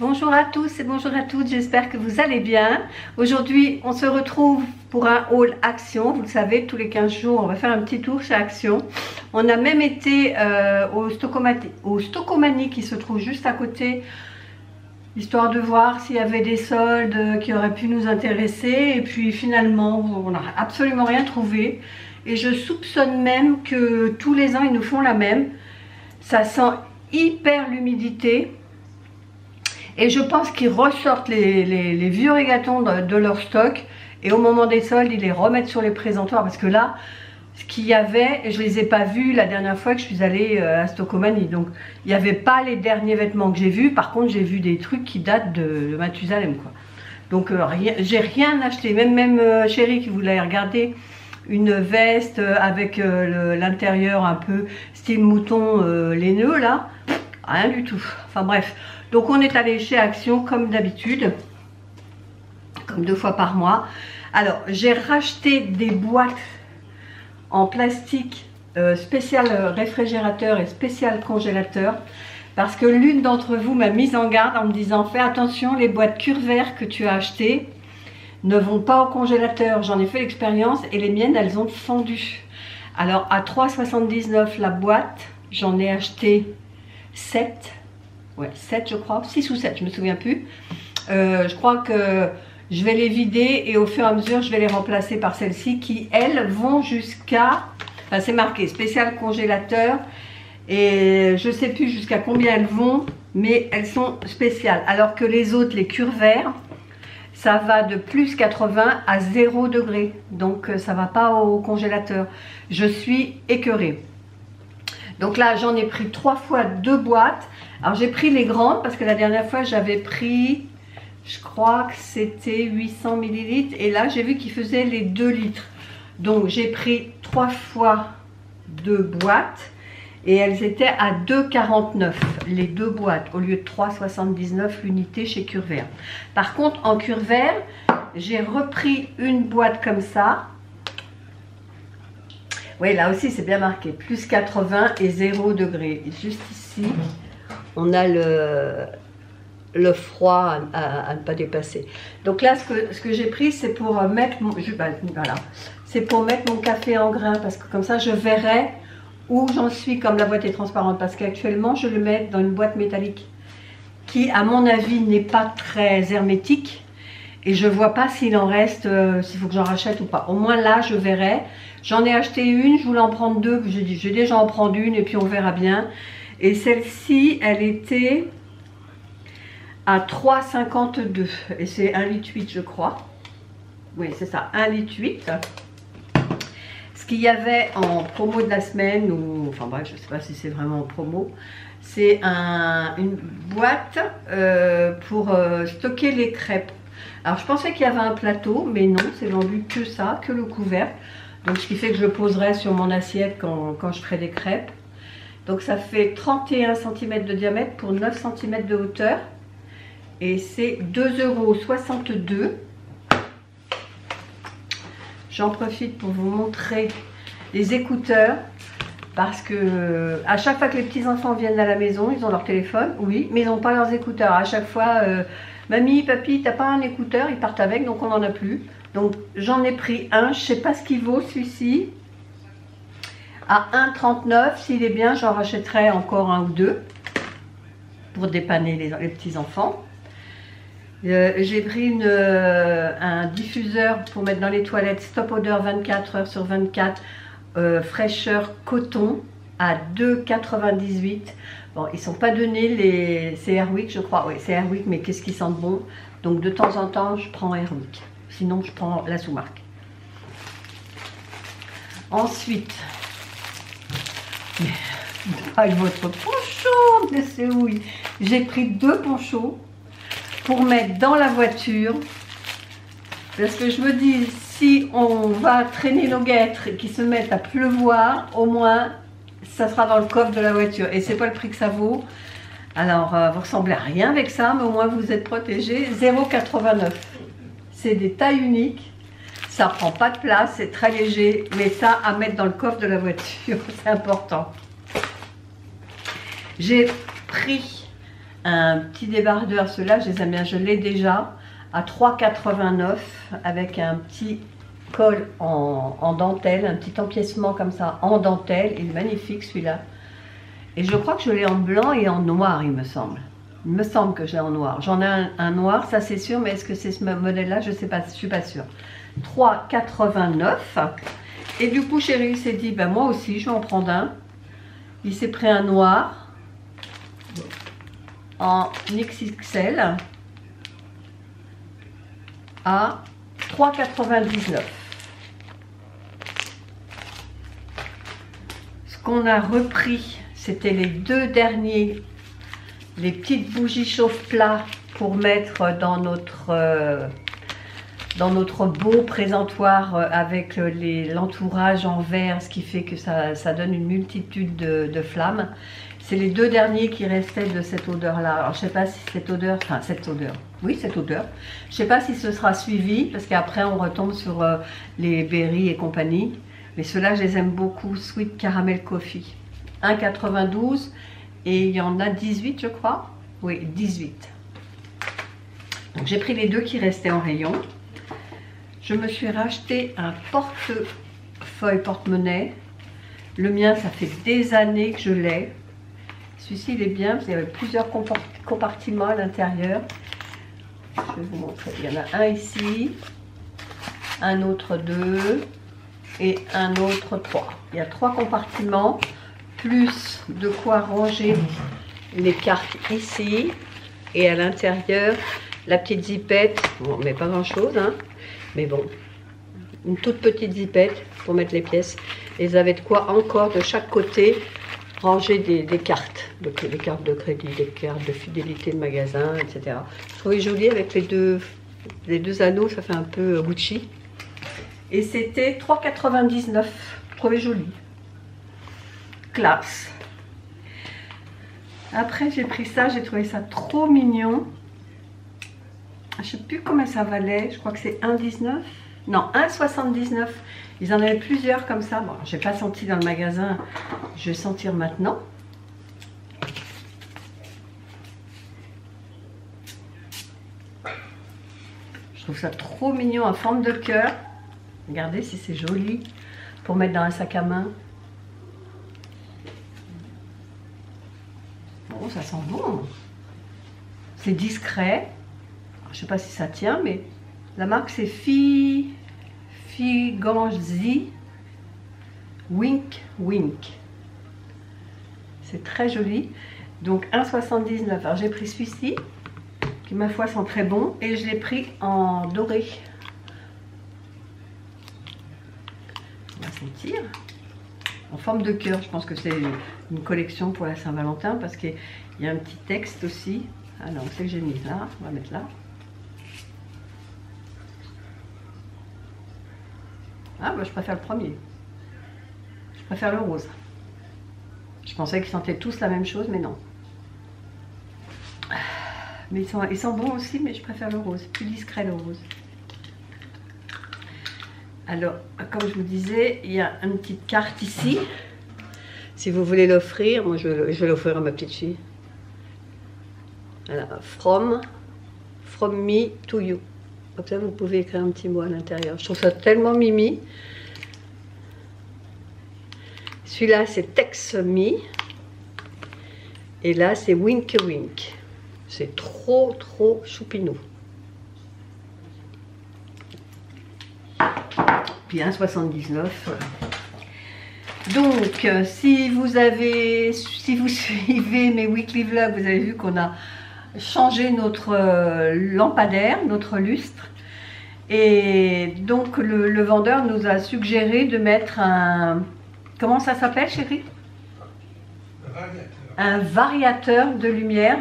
Bonjour à tous et bonjour à toutes, j'espère que vous allez bien. Aujourd'hui, on se retrouve pour un haul Action. Vous le savez, tous les 15 jours, on va faire un petit tour chez Action. On a même été au Stocomanie qui se trouve juste à côté, histoire de voir s'il y avait des soldes qui auraient pu nous intéresser. Et puis finalement, on n'a absolument rien trouvé. Et je soupçonne même que tous les ans, ils nous font la même. Ça sent hyper l'humidité. Et je pense qu'ils ressortent les vieux régatons de leur stock. Et au moment des soldes, ils les remettent sur les présentoirs. Parce que là, ce qu'il y avait, je ne les ai pas vus la dernière fois que je suis allée à Stocomanie. Donc, il n'y avait pas les derniers vêtements que j'ai vus. Par contre, j'ai vu des trucs qui datent de Mathusalem, quoi. Donc, j'ai rien acheté. Même Chérie qui voulait regarder une veste avec l'intérieur un peu style mouton laineux, là. Rien du tout. Enfin bref. Donc on est allé chez Action comme d'habitude, comme 2 fois par mois. Alors j'ai racheté des boîtes en plastique spécial réfrigérateur et spécial congélateur, parce que l'une d'entre vous m'a mise en garde en me disant fais attention, les boîtes Curvert que tu as achetées ne vont pas au congélateur. J'en ai fait l'expérience et les miennes elles ont fondu. Alors à 3,79 la boîte, j'en ai acheté 7. Ouais, 7 je crois, 6 ou 7, je me souviens plus. Je crois que je vais les vider et au fur et à mesure je vais les remplacer par celles-ci qui elles vont jusqu'à, enfin c'est marqué spécial congélateur et je sais plus jusqu'à combien elles vont, mais elles sont spéciales. Alors que les autres, les Curvert, ça va de plus 80 à 0 degré, donc ça va pas au congélateur. Je suis écœurée. Donc là, j'en ai pris 3 fois 2 boîtes. Alors j'ai pris les grandes parce que la dernière fois, j'avais pris, je crois que c'était 800 ml. Et là, j'ai vu qu'ils faisaient les 2 litres. Donc j'ai pris 3 fois 2 boîtes. Et elles étaient à 2,49 les 2 boîtes au lieu de 3,79 l'unité chez Curvert. Par contre, en Curvert, j'ai repris une boîte comme ça. Oui, là aussi, c'est bien marqué. Plus 80 et 0 degré. Juste ici, on a le froid à ne pas dépasser. Donc là, ce que j'ai pris, c'est pour mettre mon, voilà, c'est pour mettre mon café en grain. Parce que comme ça, je verrai où j'en suis comme la boîte est transparente. Parce qu'actuellement, je le mets dans une boîte métallique qui, à mon avis, n'est pas très hermétique. Et je ne vois pas s'il en reste, s'il faut que j'en rachète ou pas. Au moins là, je verrai. J'en ai acheté une, je voulais en prendre 2. J'ai dit, je vais déjà en prendre une et puis on verra bien. Et celle-ci, elle était à 3,52. Et c'est 1,8 litre, je crois. Oui, c'est ça, 1,8 litre. Ce qu'il y avait en promo de la semaine, ou enfin bref, je ne sais pas si c'est vraiment en promo. C'est une boîte pour stocker les crêpes. Alors je pensais qu'il y avait un plateau, mais non, c'est vendu que ça, que le couvercle. Donc ce qui fait que je poserai sur mon assiette quand je ferai des crêpes. Donc ça fait 31 cm de diamètre pour 9 cm de hauteur. Et c'est 2,62 €. J'en profite pour vous montrer les écouteurs. Parce que à chaque fois que les petits enfants viennent à la maison, ils ont leur téléphone, oui, mais ils n'ont pas leurs écouteurs. À chaque fois, mamie, papy, t'as pas un écouteur? Ils partent avec, donc on n'en a plus. Donc j'en ai pris un, je sais pas ce qu'il vaut celui-ci. À 1,39 €, s'il est bien, j'en rachèterai encore 1 ou 2 pour dépanner les petits enfants. J'ai pris un diffuseur pour mettre dans les toilettes Stop Odeur 24 heures sur 24. Fraîcheur coton à 2,98 €. Bon, ils ne sont pas donnés, c'est Airwick je crois, oui c'est Airwick, mais qu'est-ce qu'ils sentent bon. Donc de temps en temps je prends Airwick, sinon je prends la sous-marque. Ensuite, avec votre poncho, mais c'est oui, j'ai pris 2 ponchos pour mettre dans la voiture, parce que je me dis, si on va traîner nos guêtres et qu'ils se mettent à pleuvoir, au moins ça sera dans le coffre de la voiture. Et c'est pas le prix que ça vaut. Alors vous ressemblez à rien avec ça, mais au moins vous êtes protégés. 0,89 €. C'est des tailles uniques. Ça prend pas de place, c'est très léger. Mais ça à mettre dans le coffre de la voiture, c'est important. J'ai pris un petit débardeur. Ceux-là, je les aime bien. Je l'ai déjà à 3,89 avec un petit col en dentelle, un petit empiècement comme ça en dentelle. Il est magnifique celui-là. Et je crois que je l'ai en blanc et en noir, il me semble. Il me semble que je l'ai en noir. J'en ai un noir, ça c'est sûr, mais est-ce que c'est ce modèle-là? Je ne sais pas, je suis pas sûre. 3,89. Et du coup, chéri s'est dit, ben moi aussi, je vais en prendre un. Il s'est pris un noir en XXL à 3,99. Ce qu'on a repris, c'était les deux derniers, les petites bougies chauffe-plat pour mettre dans notre beau présentoir avec l'entourage en verre, ce qui fait que ça donne une multitude de flammes. C'est les deux derniers qui restaient de cette odeur-là. Alors, je ne sais pas si cette odeur, oui, cette odeur. Je ne sais pas si ce sera suivi, parce qu'après, on retombe sur les berries et compagnie. Mais ceux-là, je les aime beaucoup. Sweet Caramel Coffee. 1,92 et il y en a 18, je crois. Oui, 18. Donc, j'ai pris les deux qui restaient en rayon. Je me suis racheté un portefeuille porte-monnaie. Le mien, ça fait des années que je l'ai. Celui-ci, il est bien, parce qu'il y avait plusieurs compartiments à l'intérieur. Je vais vous montrer. Il y en a un ici, un autre 2 et un autre 3. Il y a 3 compartiments, plus de quoi ranger les cartes ici. Et à l'intérieur, la petite zipette. Bon, mais pas grand-chose, hein. Mais bon, une toute petite zipette pour mettre les pièces. Et vous avez de quoi encore de chaque côté ranger des cartes, des cartes de crédit, des cartes de fidélité de magasin, etc. Je trouvais joli avec les deux anneaux, ça fait un peu Gucci. Et c'était 3,99. Je trouvais joli. Classe. Après, j'ai pris ça, j'ai trouvé ça trop mignon. Je ne sais plus combien ça valait, je crois que c'est 1,19. Non, 1,79. Ils en avaient plusieurs comme ça. Bon, je n'ai pas senti dans le magasin, je vais sentir maintenant. Je trouve ça trop mignon en forme de cœur. Regardez si c'est joli pour mettre dans un sac à main. Bon, ça sent bon. C'est discret. Alors, je ne sais pas si ça tient, mais la marque c'est Figanzi Wink Wink. C'est très joli. Donc 1,79. Alors j'ai pris celui-ci, qui ma foi sent très bon, et je l'ai pris en doré. On va sentir. En forme de cœur. Je pense que c'est une collection pour la Saint-Valentin, parce qu'il y a un petit texte aussi. Ah non, c'est que j'ai mis là. On va mettre là. Ah, bah, je préfère le premier. Je préfère le rose. Je pensais qu'ils sentaient tous la même chose, mais non. Mais ils sont bons aussi, mais je préfère le rose. Plus discret le rose. Alors, comme je vous disais, il y a une petite carte ici. Si vous voulez l'offrir, moi je vais l'offrir à ma petite fille. Voilà, from me to you. Comme ça, vous pouvez écrire un petit mot à l'intérieur. Je trouve ça tellement mimi. Celui-là, c'est Text Me. Et là, c'est Wink Wink. C'est trop, trop choupinou. Puis 1,79. Donc, si vous suivez mes weekly vlogs, vous avez vu qu'on a changé notre lampadaire, notre lustre. Et donc, le vendeur nous a suggéré de mettre un... Comment ça s'appelle, chérie? Un variateur de lumière,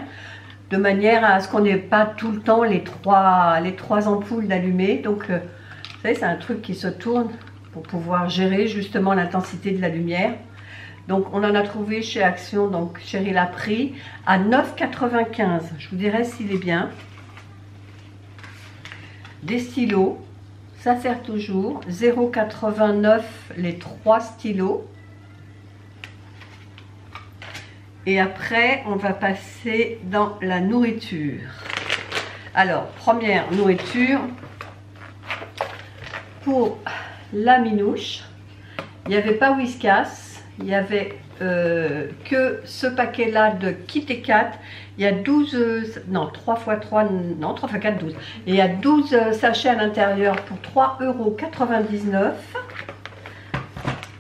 de manière à ce qu'on n'ait pas tout le temps les trois ampoules allumées. Donc, vous savez, c'est un truc qui se tourne pour pouvoir gérer justement l'intensité de la lumière. Donc, on en a trouvé chez Action, donc chérie l'a pris à 9,95. Je vous dirai s'il est bien. Des stylos, ça sert toujours. 0,89 les 3 stylos. Et après, on va passer dans la nourriture. Alors, première nourriture. Pour la minouche, il n'y avait pas Whiskas. Il y avait que ce paquet-là de Kit Kat. Il y a 12, non 3 x 3, non 3 x 4, 12. Et il y a 12 sachets à l'intérieur pour 3,99 €.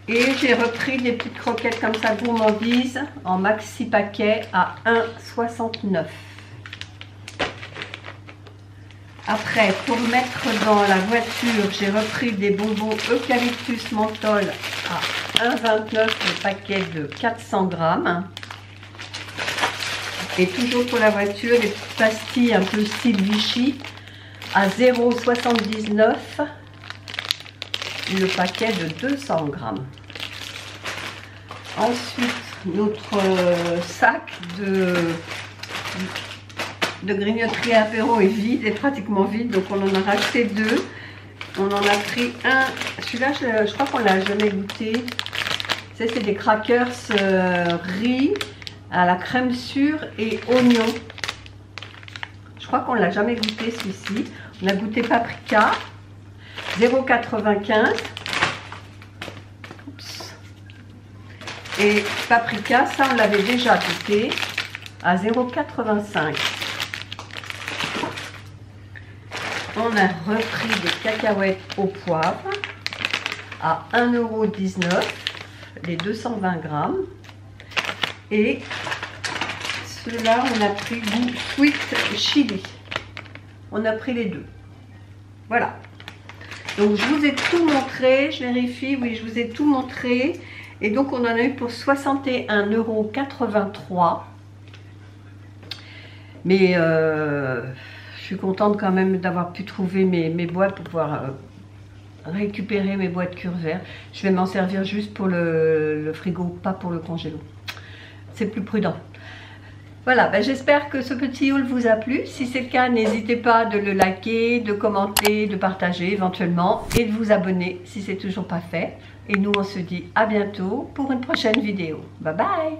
Et j'ai repris des petites croquettes comme ça, gourmandises, en maxi paquet à 1,69 €. Après, pour mettre dans la voiture, j'ai repris des bonbons eucalyptus menthol à 1,29 € le paquet de 400 grammes. Et toujours pour la voiture, des petites pastilles un peu style Vichy à 0,79 € le paquet de 200 grammes. Ensuite, notre sac de grignoterie apéro est vide, est pratiquement vide, donc on en a racheté 2. On en a pris un, celui-là je crois qu'on l'a jamais goûté. C'est des crackers riz à la crème sûre et oignon. Je crois qu'on l'a jamais goûté celui-ci. On a goûté paprika, 0,95 €. Et paprika, ça on l'avait déjà goûté à 0,85 €. On a repris des cacahuètes au poivre à 1,19 €, les 220 grammes. Et ceux-là, on a pris du sweet chili. On a pris les deux. Voilà. Donc je vous ai tout montré, je vérifie, oui, je vous ai tout montré. Et donc on en a eu pour 61,83 €. Mais je suis contente quand même d'avoir pu trouver mes boîtes pour pouvoir récupérer mes boîtes Curvert. Je vais m'en servir juste pour le frigo, pas pour le congélo. C'est plus prudent. Voilà, ben j'espère que ce petit haul vous a plu. Si c'est le cas, n'hésitez pas de le liker, de commenter, de partager éventuellement et de vous abonner si c'est toujours pas fait. Et nous, on se dit à bientôt pour une prochaine vidéo. Bye bye!